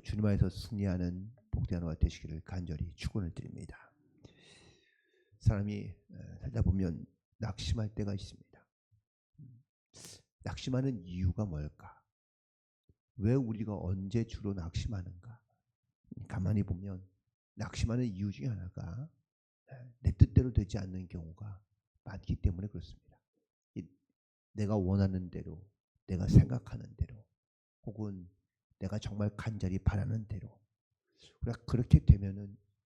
주님 안에서 승리하는 복된 하루가 되시기를 간절히 축원을 드립니다. 사람이 살다 보면 낙심할 때가 있습니다. 낙심하는 이유가 뭘까? 왜 우리가 언제 주로 낙심하는가? 가만히 보면 낙심하는 이유 중에 하나가 내 뜻대로 되지 않는 경우가 많기 때문에 그렇습니다. 내가 원하는 대로, 내가 생각하는 대로, 혹은 내가 정말 간절히 바라는 대로 우리가 그렇게 되면은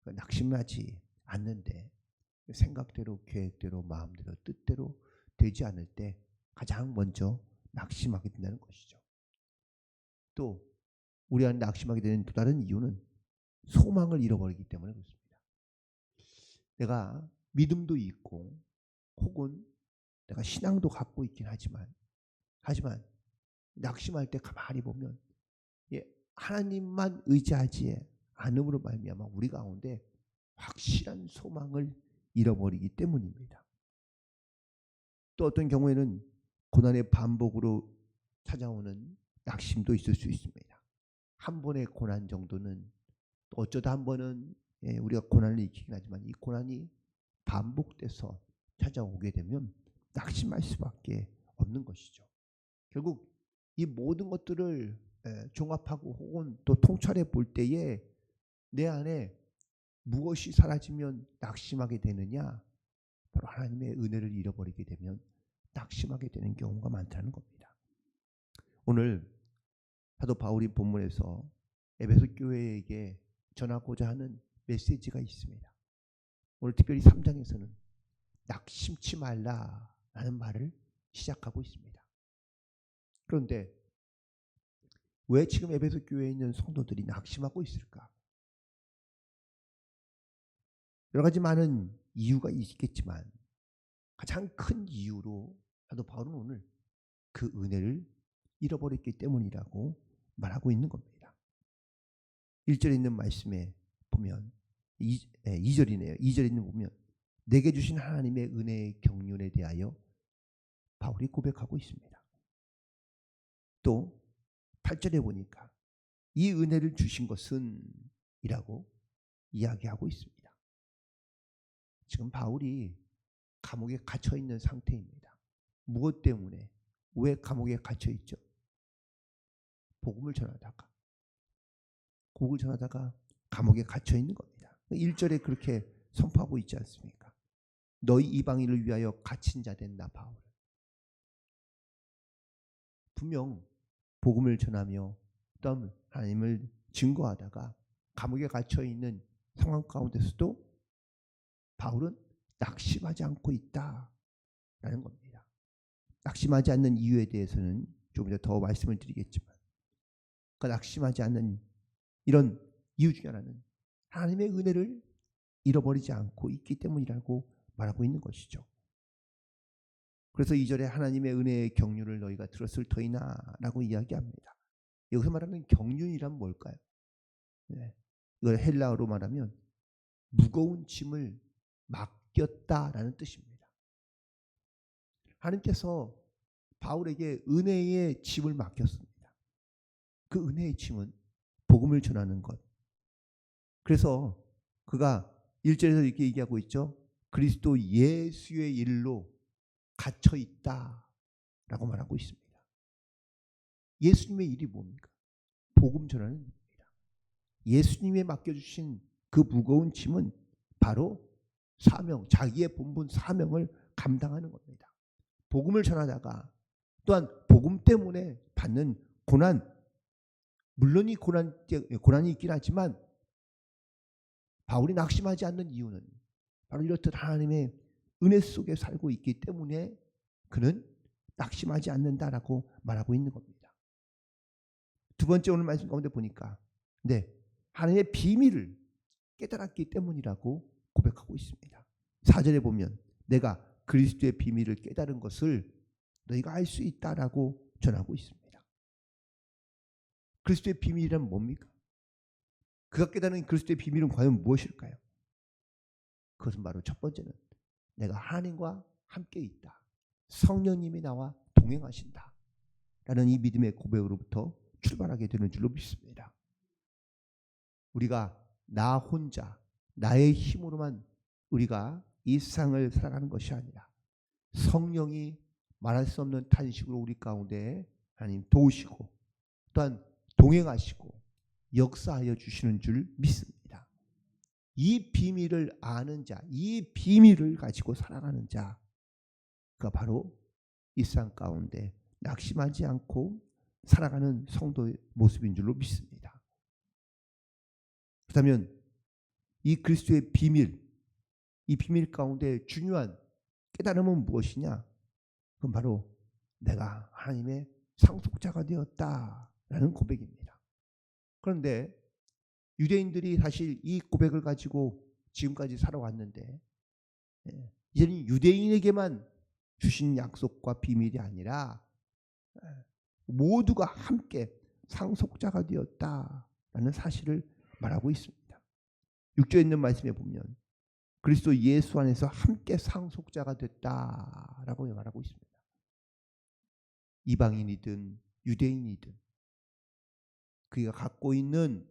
낙심하지 않는데, 생각대로, 계획대로, 마음대로, 뜻대로 되지 않을 때 가장 먼저 낙심하게 된다는 것이죠. 또 우리 안에 낙심하게 되는 또 다른 이유는 소망을 잃어버리기 때문에 그렇습니다. 내가 믿음도 있고 혹은 내가 신앙도 갖고 있긴 하지만 낙심할 때 가만히 보면 하나님만 의지하지 않음으로 말미암아 우리 가운데 확실한 소망을 잃어버리기 때문입니다. 또 어떤 경우에는 고난의 반복으로 찾아오는 낙심도 있을 수 있습니다. 한 번의 고난 정도는 또 어쩌다 한 번은 우리가 고난을 익히긴 하지만 이 고난이 반복돼서 찾아오게 되면 낙심할 수밖에 없는 것이죠. 결국 이 모든 것들을 종합하고 혹은 또 통찰해 볼 때에 내 안에 무엇이 사라지면 낙심하게 되느냐? 바로 하나님의 은혜를 잃어버리게 되면 낙심하게 되는 경우가 많다는 겁니다. 오늘 사도 바울이 본문에서 에베소 교회에게 전하고자 하는 메시지가 있습니다. 오늘 특별히 3장에서는 낙심치 말라라는 말을 시작하고 있습니다. 그런데 왜 지금 에베소 교회에 있는 성도들이 낙심하고 있을까? 여러 가지 많은 이유가 있겠지만 가장 큰 이유로 사도 바울은 오늘 그 은혜를 잃어버렸기 때문이라고 말하고 있는 겁니다. 1절에 있는 말씀에 보면 2절이네요. 2절에 있는 보면 내게 주신 하나님의 은혜의 경륜에 대하여 바울이 고백하고 있습니다. 또 8절에 보니까 이 은혜를 주신 것은 이라고 이야기하고 있습니다. 지금 바울이 감옥에 갇혀 있는 상태입니다. 무엇 때문에? 왜 감옥에 갇혀 있죠? 복음을 전하다가 감옥에 갇혀 있는 겁니다. 1절에 그렇게 선포하고 있지 않습니까? 너희 이방인을 위하여 갇힌 자 된 나 바울. 분명 복음을 전하며 또 하나님을 증거하다가 감옥에 갇혀 있는 상황 가운데서도 바울은 낙심하지 않고 있다라는 겁니다. 낙심하지 않는 이유에 대해서는 좀 더 말씀을 드리겠지만 그 낙심하지 않는 이런 이유 중에 하나는 하나님의 은혜를 잃어버리지 않고 있기 때문이라고 말하고 있는 것이죠. 그래서 2절에 하나님의 은혜의 경륜을 너희가 들었을 터이나 라고 이야기합니다. 여기서 말하는 경륜이란 뭘까요? 이걸 헬라어로 말하면 무거운 짐을 맡겼다라는 뜻입니다. 하나님께서 바울에게 은혜의 짐을 맡겼습니다. 그 은혜의 짐은 복음을 전하는 것. 그래서 그가 1절에서 이렇게 얘기하고 있죠. 그리스도 예수의 일로 갇혀 있다라고 말하고 있습니다. 예수님의 일이 뭡니까? 복음 전하는 일입니다. 예수님에 맡겨주신 그 무거운 짐은 바로 사명, 자기의 본분 사명을 감당하는 겁니다. 복음을 전하다가 또한 복음 때문에 받는 고난, 물론 이 고난이 있긴 하지만 바울이 낙심하지 않는 이유는 바로 이렇듯 하나님의 은혜 속에 살고 있기 때문에 그는 낙심하지 않는다라고 말하고 있는 겁니다. 두 번째 오늘 말씀 가운데 보니까 하나님의 비밀을 깨달았기 때문이라고 고백하고 있습니다. 4절에 보면 내가 그리스도의 비밀을 깨달은 것을 너희가 알 수 있다라고 전하고 있습니다. 그리스도의 비밀이란 뭡니까? 그가 깨달은 그리스도의 비밀은 과연 무엇일까요? 그것은 바로 첫 번째는 내가 하나님과 함께 있다. 성령님이 나와 동행하신다. 라는 이 믿음의 고백으로부터 출발하게 되는 줄로 믿습니다. 우리가 나 혼자 나의 힘으로만 우리가 이 세상을 살아가는 것이 아니라 성령이 말할 수 없는 탄식으로 우리 가운데 하나님 도우시고 또한 동행하시고 역사하여 주시는 줄 믿습니다. 이 비밀을 아는 자, 이 비밀을 가지고 살아가는 자, 그가 바로 이 세상 가운데 낙심하지 않고 살아가는 성도의 모습인 줄로 믿습니다. 그렇다면 이 그리스도의 비밀, 이 비밀 가운데 중요한 깨달음은 무엇이냐? 그건 바로 내가 하나님의 상속자가 되었다라는 고백입니다. 그런데 유대인들이 사실 이 고백을 가지고 지금까지 살아왔는데 이제는 유대인에게만 주신 약속과 비밀이 아니라 모두가 함께 상속자가 되었다라는 사실을 말하고 있습니다. 6절에 있는 말씀에 보면 그리스도 예수 안에서 함께 상속자가 됐다라고 말하고 있습니다. 이방인이든 유대인이든 그가 갖고 있는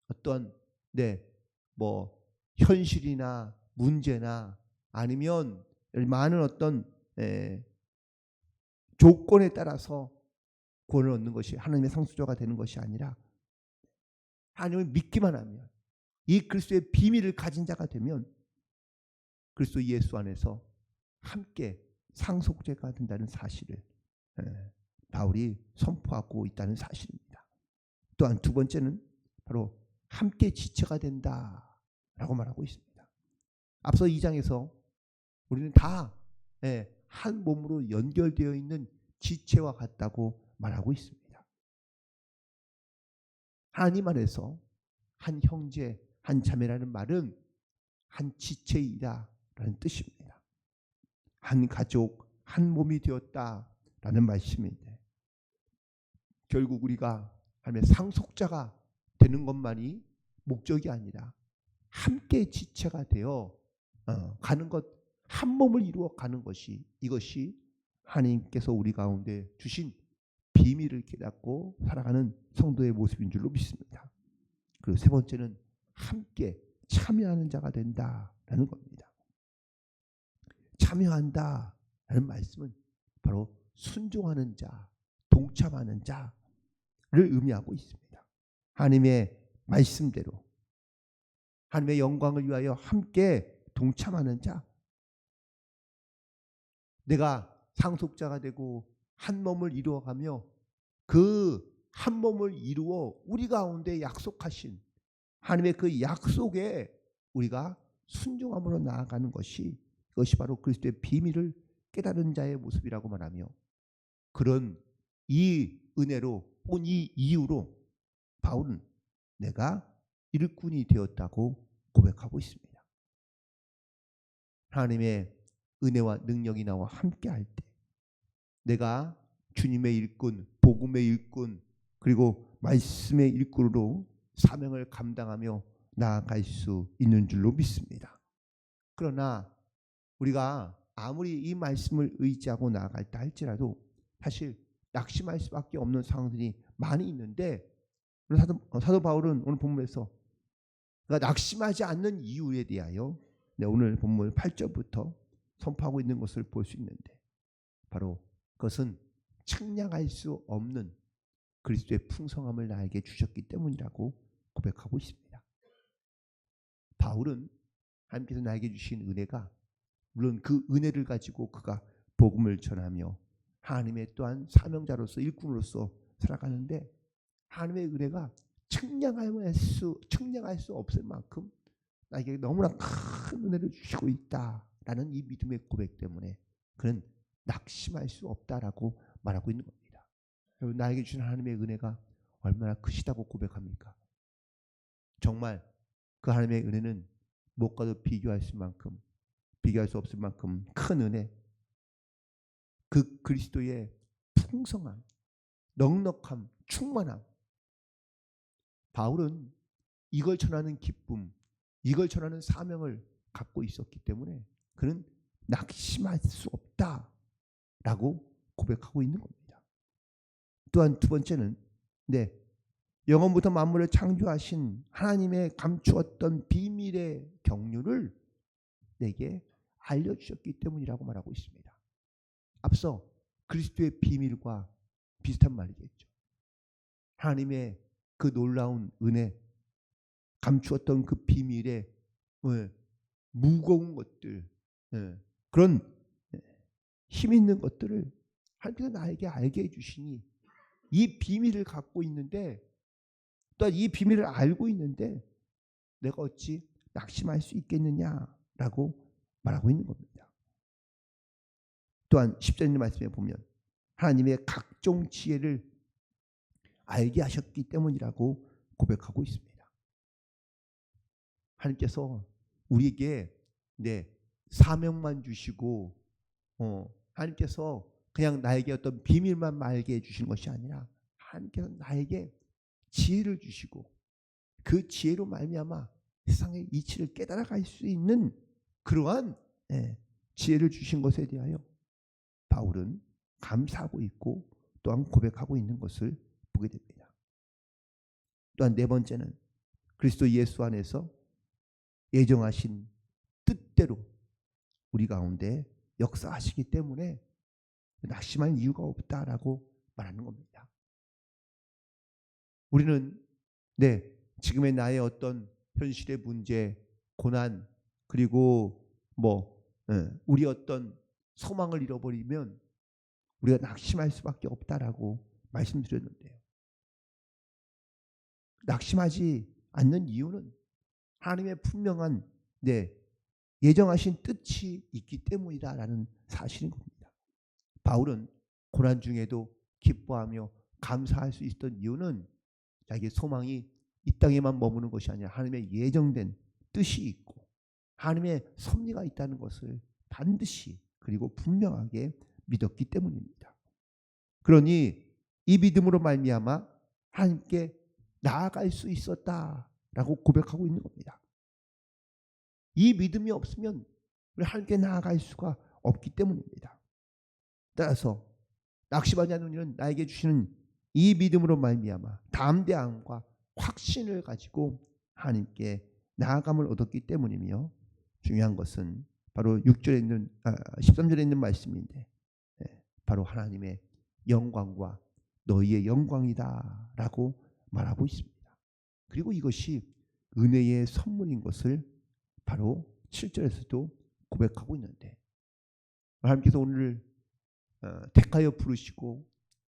어떤 현실이나 문제나 아니면 많은 어떤 조건에 따라서 구원을 얻는 것이 하나님의 상속자가 되는 것이 아니라 하나님을 믿기만 하면 이 그리스도의 비밀을 가진 자가 되면 그리스도 예수 안에서 함께 상속자가 된다는 사실을 바울이 선포하고 있다는 사실입니다. 또한 두 번째는 바로 함께 지체가 된다라고 말하고 있습니다. 앞서 2장에서 우리는 다 한 몸으로 연결되어 있는 지체와 같다고 말하고 있습니다. 하나님 안에서 한 형제, 한 자매라는 말은 한 지체이다라는 뜻입니다. 한 가족, 한 몸이 되었다라는 말씀인데 결국 우리가 하나님의 상속자가 되는 것만이 목적이 아니라 함께 지체가 되어 가는 것, 한 몸을 이루어 가는 것이 이것이 하나님께서 우리 가운데 주신 비밀을 깨닫고 살아가는 성도의 모습인 줄로 믿습니다. 그리고 세 번째는 함께 참여하는 자가 된다라는 겁니다. 참여한다라는 말씀은 바로 순종하는 자, 동참하는 자를 의미하고 있습니다. 하나님의 말씀대로 하나님의 영광을 위하여 함께 동참하는 자, 내가 상속자가 되고 한 몸을 이루어가며 그 한 몸을 이루어 우리 가운데 약속하신 하나님의 그 약속에 우리가 순종함으로 나아가는 것이 그것이 바로 그리스도의 비밀을 깨달은 자의 모습이라고 말하며 그런 이 은혜로 혹은 이 이유로 바울은 내가 일꾼이 되었다고 고백하고 있습니다. 하나님의 은혜와 능력이 나와 함께할 때 내가 주님의 일꾼, 복음의 일꾼, 그리고 말씀의 일꾼으로 사명을 감당하며 나아갈 수 있는 줄로 믿습니다. 그러나 우리가 아무리 이 말씀을 의지하고 나아갈다 할지라도 사실 낙심할 수밖에 없는 상황들이 많이 있는데 사도 바울은 오늘 본문에서 그러니까 낙심하지 않는 이유에 대하여 오늘 본문 8절부터 선포하고 있는 것을 볼 수 있는데 바로 그것은 측량할 수 없는 그리스도의 풍성함을 나에게 주셨기 때문이라고 고백하고 있습니다. 바울은 하나님께서 나에게 주신 은혜가 물론 그 은혜를 가지고 그가 복음을 전하며 하나님의 또한 사명자로서 일꾼으로서 살아가는데 하나님의 은혜가 측량할 수 없을 만큼 나에게 너무나 큰 은혜를 주시고 있다라는 이 믿음의 고백 때문에 그는 낙심할 수 없다라고 말하고 있는 겁니다. 여러분 나에게 주신 하나님의 은혜가 얼마나 크시다고 고백합니까? 정말 그 하나님의 은혜는 무엇과도 비교할 수 없을 만큼 큰 은혜, 그 그리스도의 풍성함, 넉넉함, 충만함. 바울은 이걸 전하는 기쁨, 이걸 전하는 사명을 갖고 있었기 때문에 그는 낙심할 수 없다라고 고백하고 있는 겁니다. 또한 두 번째는 영원부터 만물을 창조하신 하나님의 감추었던 비밀의 경륜을 내게 알려주셨기 때문이라고 말하고 있습니다. 앞서 그리스도의 비밀과 비슷한 말이겠죠. 하나님의 그 놀라운 은혜, 감추었던 그 비밀의 무거운 것들, 그런 힘 있는 것들을 하나님께서 나에게 알게 해주시니 이 비밀을 갖고 있는데, 또 이 비밀을 알고 있는데 내가 어찌 낙심할 수 있겠느냐라고 말하고 있는 겁니다. 또한 10절 말씀에 보면 하나님의 각종 지혜를 알게 하셨기 때문이라고 고백하고 있습니다. 하나님께서 우리에게 사명만 주시고 하나님께서 그냥 나에게 어떤 비밀만 말게 해주시는 것이 아니라 하나님께서 나에게 지혜를 주시고 그 지혜로 말미암아 세상의 이치를 깨달아갈 수 있는 그러한 지혜를 주신 것에 대하여 바울은 감사하고 있고 또한 고백하고 있는 것을 보게 됩니다. 또한 네 번째는 그리스도 예수 안에서 예정하신 뜻대로 우리 가운데 역사하시기 때문에 낙심할 이유가 없다라고 말하는 겁니다. 우리는 지금의 나의 어떤 현실의 문제, 고난, 그리고 우리 어떤 소망을 잃어버리면 우리가 낙심할 수밖에 없다라고 말씀드렸는데요. 낙심하지 않는 이유는 하나님의 분명한 예정하신 뜻이 있기 때문이다라는 사실인 겁니다. 바울은 고난 중에도 기뻐하며 감사할 수 있었던 이유는 자기의 소망이 이 땅에만 머무는 것이 아니라 하나님의 예정된 뜻이 있고 하나님의 섭리가 있다는 것을 반드시 그리고 분명하게 믿었기 때문입니다. 그러니 이 믿음으로 말미암아 하나님께 나아갈 수 있었다라고 고백하고 있는 겁니다. 이 믿음이 없으면 우리 하나님께 나아갈 수가 없기 때문입니다. 따라서 낙심하지 않는 이는 나에게 주시는 이 믿음으로 말미암아 담대함과 확신을 가지고 하나님께 나아감을 얻었기 때문이며, 중요한 것은 바로 6절에 있는 13절에 있는 말씀인데 바로 하나님의 영광과 너희의 영광이다라고 말하고 있습니다. 그리고 이것이 은혜의 선물인 것을 바로 7절에서도 고백하고 있는데, 하나님께서 오늘 택하여 부르시고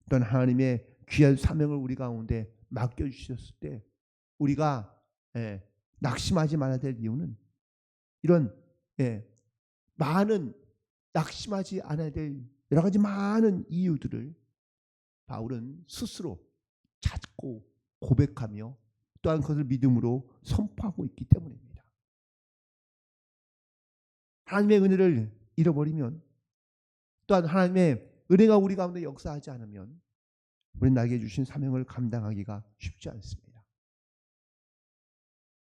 또한 하나님의 귀한 사명을 우리 가운데 맡겨주셨을 때 우리가 낙심하지 말아야 될 이유는 이런 많은 낙심하지 않아야 될 여러 가지 많은 이유들을 바울은 스스로 찾고 고백하며 또한 그것을 믿음으로 선포하고 있기 때문입니다. 하나님의 은혜를 잃어버리면, 또한 하나님의 은혜가 우리 가운데 역사하지 않으면 우리는 나에게 주신 사명을 감당하기가 쉽지 않습니다.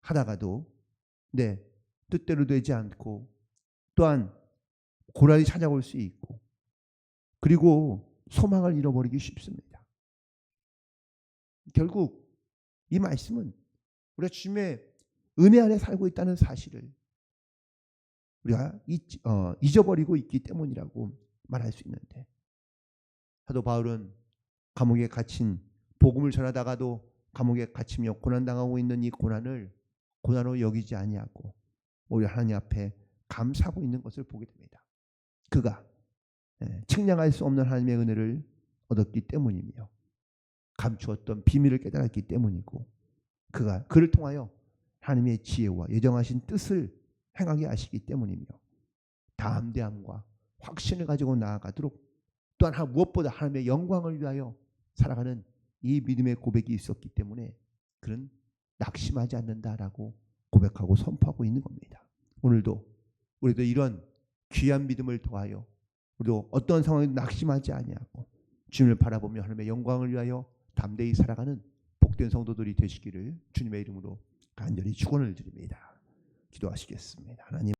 하다가도 뜻대로 되지 않고 또한 고난이 찾아올 수 있고 그리고 소망을 잃어버리기 쉽습니다. 결국 이 말씀은 우리가 주님의 은혜 안에 살고 있다는 사실을 우리가 잊어버리고 있기 때문이라고 말할 수 있는데, 사도 바울은 감옥에 갇힌 복음을 전하다가도 감옥에 갇히며 고난당하고 있는 이 고난을 고난으로 여기지 아니하고 오히려 하나님 앞에 감사하고 있는 것을 보게 됩니다. 그가 측량할 수 없는 하나님의 은혜를 얻었기 때문이며 감추었던 비밀을 깨달았기 때문이고 그가 그를 통하여 하나님의 지혜와 예정하신 뜻을 행하게 하시기 때문이며 담대함과 확신을 가지고 나아가도록 또한 무엇보다 하나님의 영광을 위하여 살아가는 이 믿음의 고백이 있었기 때문에 그는 낙심하지 않는다라고 고백하고 선포하고 있는 겁니다. 오늘도 우리도 이런 귀한 믿음을 통하여 우리도 어떤 상황에도 낙심하지 아니하고 주님을 바라보며 하나님의 영광을 위하여 담대히 살아가는 복된 성도들이 되시기를 주님의 이름으로 간절히 축원을 드립니다. 기도하시겠습니다. 하나님.